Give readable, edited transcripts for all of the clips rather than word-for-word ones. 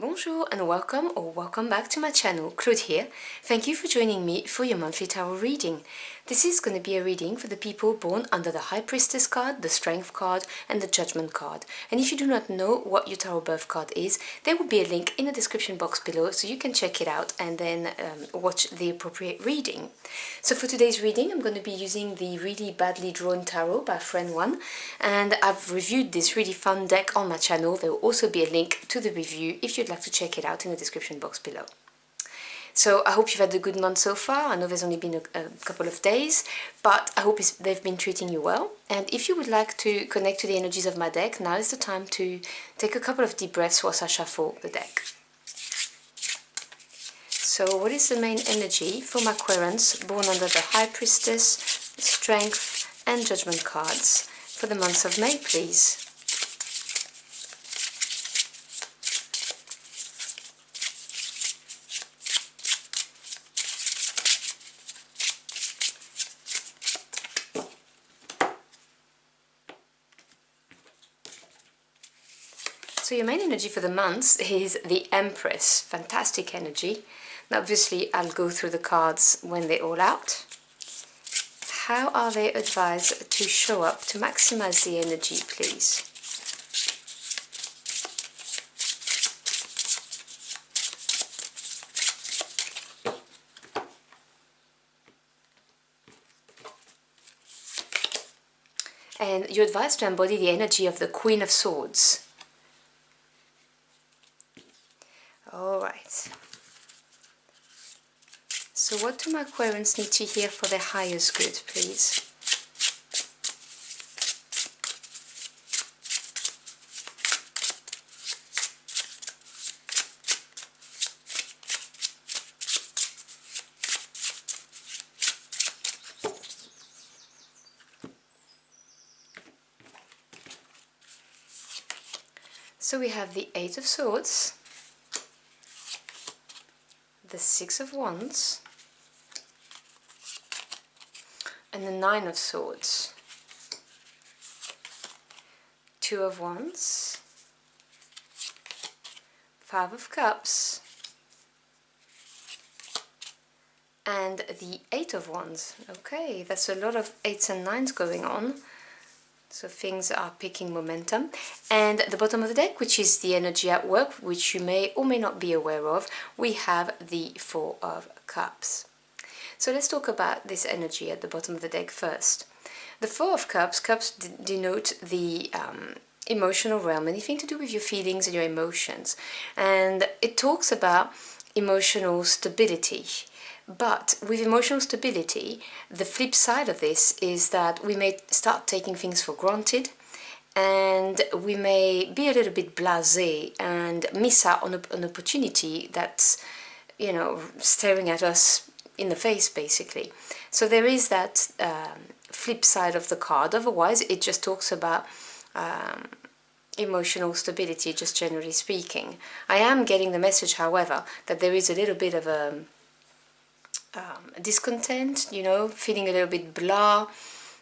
Bonjour and welcome or welcome back to my channel, Claude here. Thank you for joining me for your monthly tarot reading. This is going to be a reading for the people born under the High Priestess card, the Strength card and the Judgement card. And if you do not know what your tarot birth card is, there will be a link in the description box below so you can check it out and then watch the appropriate reading. So for today's reading I'm going to be using the Really Badly Drawn Tarot by Friend 1, and I've reviewed this really fun deck on my channel. There will also be a link to the review if you'd like to check it out in the description box below. So I hope you've had a good month so far. I know there's only been a couple of days, but I hope they've been treating you well. And if you would like to connect to the energies of my deck, now is the time to take a couple of deep breaths whilst I shuffle the deck. So what is the main energy for my Aquarians born under the High Priestess, Strength and Judgment cards for the month of May, please? So your main energy for the month is the Empress. Fantastic energy. Now obviously I'll go through the cards when they're all out. How are they advised to show up to maximize the energy, please? And you're advised to embody the energy of the Queen of Swords. Alright. So what do my Aquarians need to hear for their highest good, please? So we have the Eight of Swords, the Six of Wands, and the Nine of Swords, Two of Wands, Five of Cups, and the Eight of Wands. Okay, that's a lot of eights and nines going on. So things are picking momentum. And at the bottom of the deck, which is the energy at work, which you may or may not be aware of, we have the Four of Cups. So let's talk about this energy at the bottom of the deck first. The Four of Cups, denote the emotional realm, anything to do with your feelings and your emotions. And it talks about emotional stability. But with emotional stability, the flip side of this is that we may start taking things for granted, and we may be a little bit blasé and miss out on an opportunity that's, you know, staring at us in the face, basically. So there is that flip side of the card. Otherwise, it just talks about emotional stability, just generally speaking. I am getting the message, however, that there is a little bit of a discontent, you know, feeling a little bit blah,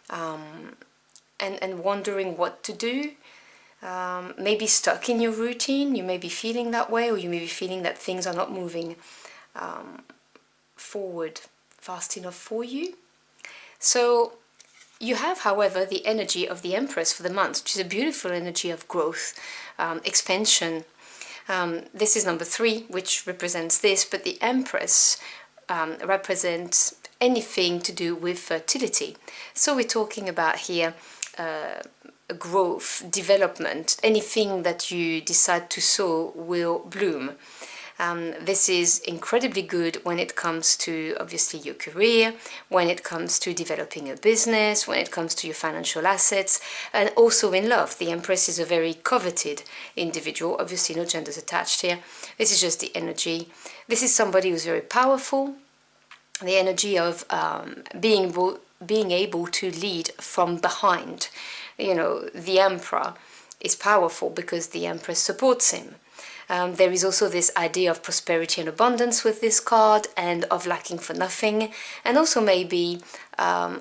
and wondering what to do. Maybe stuck in your routine, you may be feeling that way, or you may be feeling that things are not moving forward fast enough for you. So you have, however, the energy of the Empress for the month, which is a beautiful energy of growth, expansion. This is number 3, which represents this, but the Empress represents anything to do with fertility. So we're talking about here growth, development. Anything that you decide to sow will bloom. This is incredibly good when it comes to, obviously, your career, when it comes to developing a business, when it comes to your financial assets, and also in love. The Empress is a very coveted individual, obviously no genders attached here. This is just the energy. This is somebody who's very powerful, the energy of being able to lead from behind. You know, the Emperor is powerful because the Empress supports him. There is also this idea of prosperity and abundance with this card, and of lacking for nothing, and also maybe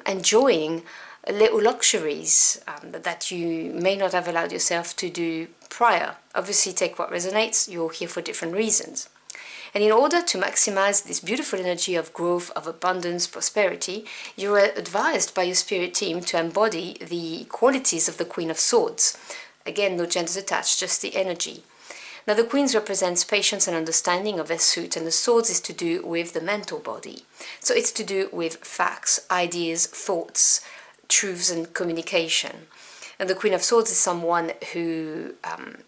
enjoying little luxuries that you may not have allowed yourself to do prior. Obviously, take what resonates. You're here for different reasons. And in order to maximize this beautiful energy of growth, of abundance, prosperity, you are advised by your spirit team to embody the qualities of the Queen of Swords. Again, no genders attached, just the energy. Now, the Queens represents patience and understanding of their suit, and the Swords is to do with the mental body. So it's to do with facts, ideas, thoughts, truths, and communication. And the Queen of Swords is someone who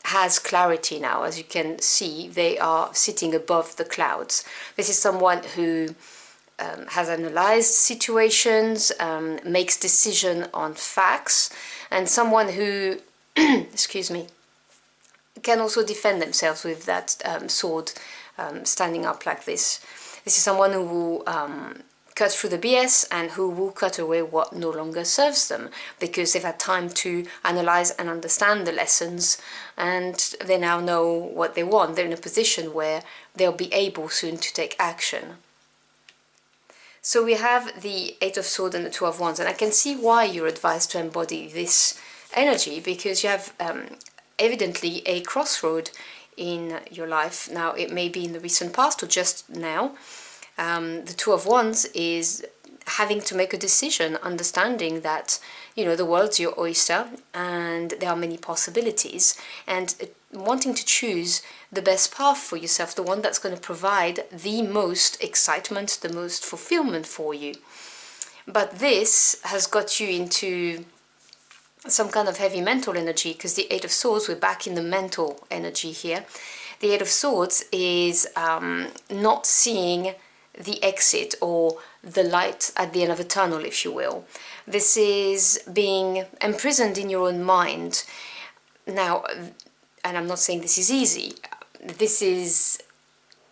has clarity now. As you can see, they are sitting above the clouds. This is someone who has analyzed situations, makes decision on facts, and someone who, excuse me, can also defend themselves with that sword standing up like this. This is someone who will cut through the BS and who will cut away what no longer serves them, because they've had time to analyze and understand the lessons, and they now know what they want. They're in a position where they'll be able soon to take action. So we have the Eight of Swords and the Two of Wands, and I can see why you're advised to embody this energy, because you have evidently a crossroad in your life. Now, it may be in the recent past or just now. The Two of Wands is having to make a decision, understanding that, you know, the world's your oyster and there are many possibilities, and wanting to choose the best path for yourself, the one that's going to provide the most excitement, the most fulfillment for you. But this has got you into some kind of heavy mental energy, because the Eight of Swords, we're back in the mental energy here. The Eight of Swords is not seeing the exit or the light at the end of a tunnel, if you will. This is being imprisoned in your own mind. Now, and I'm not saying this is easy, this is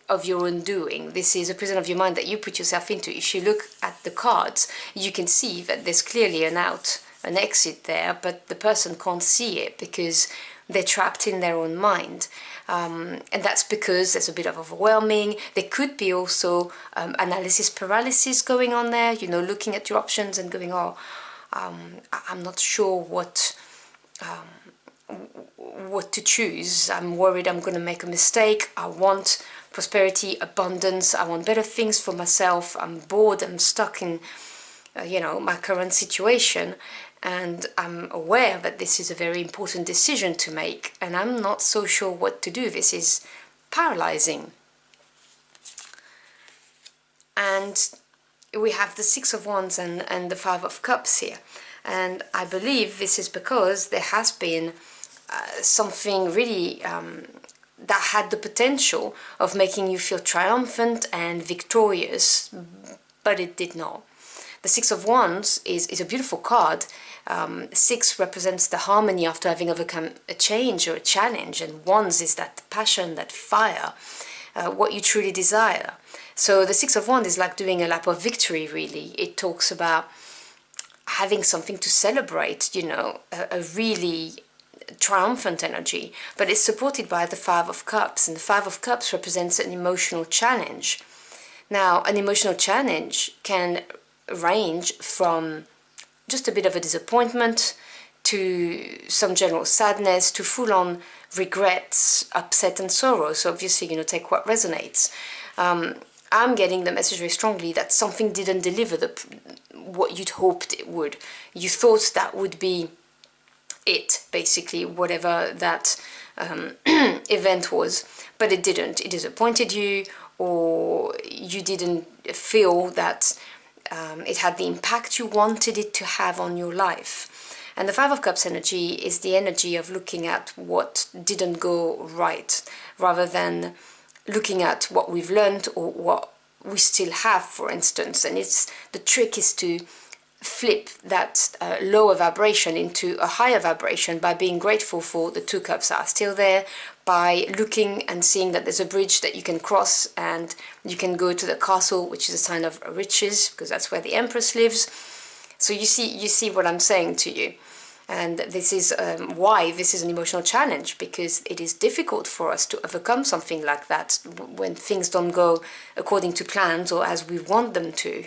of your own doing. This is a prison of your mind that you put yourself into. If you look at the cards, you can see that there's clearly an out, an exit there, but the person can't see it because they're trapped in their own mind. And that's because there's a bit of overwhelming. There could be also analysis paralysis going on there, you know, looking at your options and going, oh, I'm not sure what to choose. I'm worried I'm going to make a mistake. I want prosperity, abundance. I want better things for myself. I'm bored. I'm stuck in, you know, my current situation. And I'm aware that this is a very important decision to make, and I'm not so sure what to do. This is paralyzing. And we have the Six of Wands and the Five of Cups here. And I believe this is because there has been something really that had the potential of making you feel triumphant and victorious, but it did not. The Six of Wands is a beautiful card. Six represents the harmony after having overcome a change or a challenge, and Wands is that passion, that fire, what you truly desire. So the Six of Wands is like doing a lap of victory, really. It talks about having something to celebrate, you know, a really triumphant energy, but it's supported by the Five of Cups, and the Five of Cups represents an emotional challenge. Now, an emotional challenge can range from just a bit of a disappointment to some general sadness to full-on regrets, upset and sorrow. So obviously, you know, take what resonates. I'm getting the message very strongly that something didn't deliver what you'd hoped it would. You thought that would be it, basically, whatever that event was, but it didn't. It disappointed you, or you didn't feel that it had the impact you wanted it to have on your life. And the Five of Cups energy is the energy of looking at what didn't go right, rather than looking at what we've learned or what we still have, for instance. And the trick is to flip that lower vibration into a higher vibration by being grateful for the Two Cups that are still there, by looking and seeing that there's a bridge that you can cross and you can go to the castle, which is a sign of riches, because that's where the Empress lives. So you see what I'm saying to you. And this is why this is an emotional challenge, because it is difficult for us to overcome something like that when things don't go according to plans or as we want them to.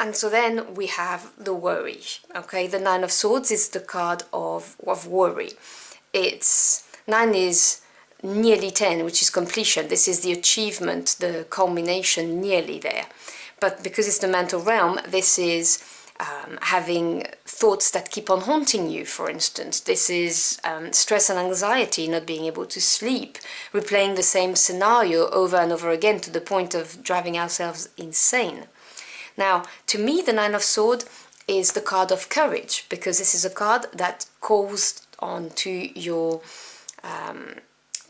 And so then we have the worry. Okay, the Nine of Swords is the card of worry. It's 9 is nearly 10, which is completion. This is the achievement, the culmination, nearly there. But because it's the mental realm, this is having thoughts that keep on haunting you, for instance. This is stress and anxiety, not being able to sleep, replaying the same scenario over and over again to the point of driving ourselves insane. Now, to me, the Nine of Swords is the card of courage, because this is a card that calls on to your...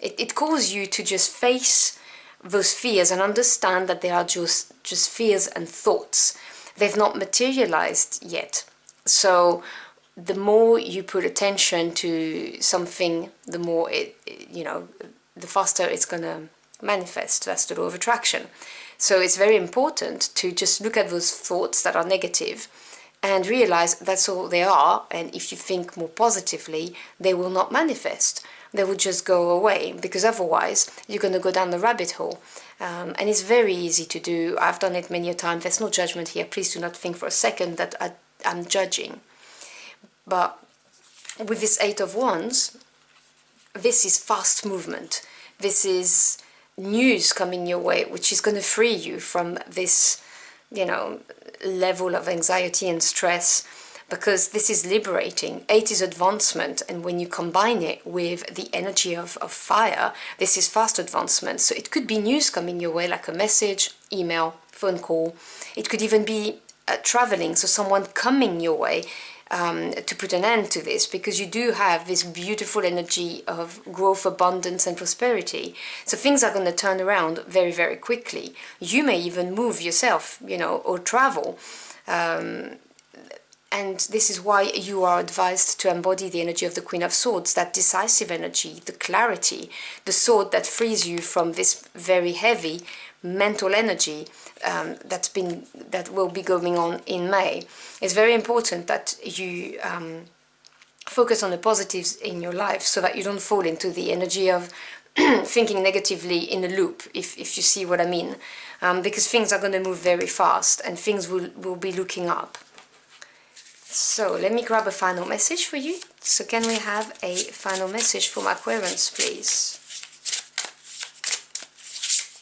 it calls you to just face those fears and understand that they are just fears and thoughts. They've not materialized yet. So the more you put attention to something, the more the faster it's going to manifest. That's the law of attraction. So it's very important to just look at those thoughts that are negative and realize that's all they are. And if you think more positively, they will not manifest. They will just go away, because otherwise you're going to go down the rabbit hole. And it's very easy to do. I've done it many a time. There's no judgment here. Please do not think for a second that I'm judging. But with this Eight of Wands, this is fast movement. This is news coming your way, which is going to free you from this, level of anxiety and stress, because this is liberating. 8 is advancement, and when you combine it with the energy of fire, this is fast advancement. So it could be news coming your way, like a message, email, phone call. It could even be traveling, so someone coming your way to put an end to this, because you do have this beautiful energy of growth, abundance and prosperity. So things are going to turn around very, very quickly. You may even move yourself, or travel. And this is why you are advised to embody the energy of the Queen of Swords, that decisive energy, the clarity, the sword that frees you from this very heavy mental energy that will be going on in May. It's very important that you focus on the positives in your life, so that you don't fall into the energy of thinking negatively in a loop, if you see what I mean. Because things are going to move very fast and things will be looking up. So let me grab a final message for you. So can we have a final message from Aquarians, please?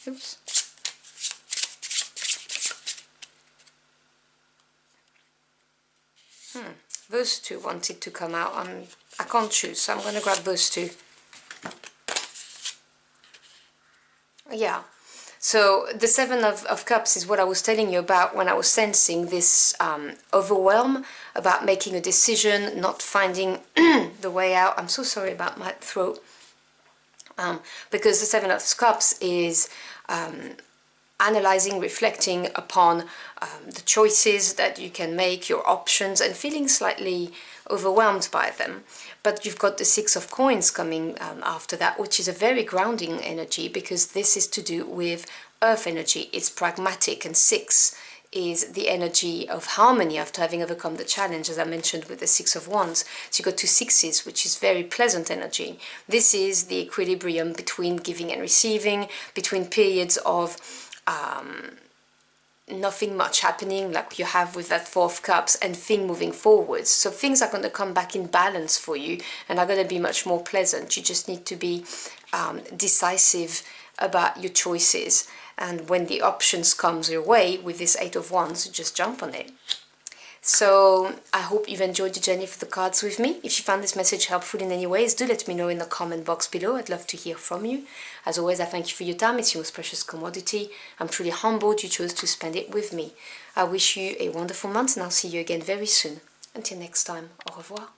Oops. Those two wanted to come out. I can't choose, so I'm going to grab those two. Yeah. So the Seven of Cups is what I was telling you about when I was sensing this overwhelm, about making a decision, not finding the way out. I'm so sorry about my throat. Because the Seven of Cups is analyzing, reflecting upon the choices that you can make, your options, and feeling slightly overwhelmed by them. But you've got the Six of Coins coming after that, which is a very grounding energy, because this is to do with earth energy. It's pragmatic, and 6 is the energy of harmony after having overcome the challenge, as I mentioned with the Six of Wands. So you've got 2 sixes, which is very pleasant energy. This is the equilibrium between giving and receiving, between periods of nothing much happening, like you have with that Four of Cups, and things moving forwards. So things are going to come back in balance for you and are going to be much more pleasant. You just need to be decisive about your choices, and when the options comes your way with this Eight of Wands, just jump on it. So I hope you've enjoyed the journey for the cards with me. If you found this message helpful in any ways, do let me know in the comment box below. I'd love to hear from you. As always, I thank you for your time. It's your most precious commodity. I'm truly humbled you chose to spend it with me. I wish you a wonderful month, and I'll see you again very soon. Until next time, au revoir.